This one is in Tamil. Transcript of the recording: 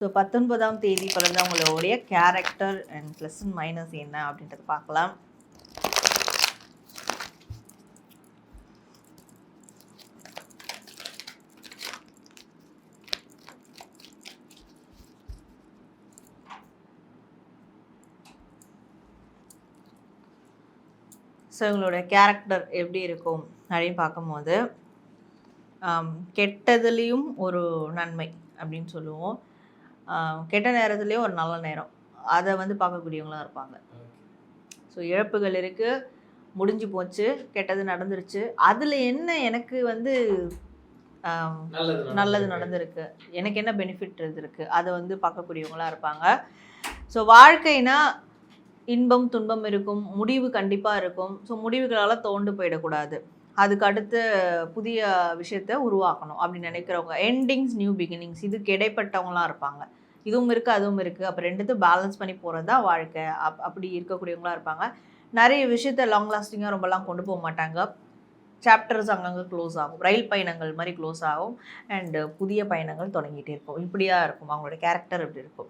ஸோ 19ஆம் தேதி பிறந்தவங்களுடைய character and plus and minus என்ன அப்படின்றத பார்க்கலாம். ஸோ இவங்களுடைய கேரக்டர் எப்படி இருக்கும் அப்படின்னு பார்க்கும்போது, கெட்டதுலேயும் ஒரு நன்மை அப்படின்னு சொல்லுவோம், கெட்ட நேரத்துலேயும் ஒரு நல்ல நேரம், அதை வந்து பார்க்கக்கூடியவங்களாம் இருப்பாங்க. ஸோ இழப்புகள் இருக்குது, முடிஞ்சு போச்சு, கெட்டது நடந்துருச்சு, அதில் என்ன எனக்கு வந்து நல்லது நடந்திருக்கு, எனக்கு என்ன பெனிஃபிட் இருக்குது, அதை வந்து பார்க்கக்கூடியவங்களாக இருப்பாங்க. ஸோ வாழ்க்கைனா இன்பம் துன்பம் இருக்கும், முடிவு கண்டிப்பாக இருக்கும். ஸோ முடிவுகளால் தோண்டு போயிடக்கூடாது, அதுக்கு அடுத்த புதிய விஷயத்தை உருவாக்கணும் அப்படின்னு நினைக்கிறவங்க, எண்டிங்ஸ் நியூ பிகினிங்ஸ், இதுக்கு இடைப்பட்டவங்களாம் இருப்பாங்க. இதுவும் இருக்குது அதுவும் இருக்குது, அப்போ ரெண்டுத்தையும் பேலன்ஸ் பண்ணி போகிறது தான் வாழ்க்கை. அப்படி இருக்கக்கூடியவங்களாக இருப்பாங்க. நிறைய விஷயத்த லாங் லாஸ்டிங்காக ரொம்பலாம் கொண்டு போக மாட்டாங்க. சாப்டர்ஸ் அங்கங்கே க்ளோஸ் ஆகும், ரயில் பயணங்கள் மாதிரி க்ளோஸ் ஆகும், அண்டு புதிய பயணங்கள் தொடங்கிட்டே இருக்கும். இப்படியா இருக்கும் அவங்களோட கேரக்டர், எப்படி இருக்கும்.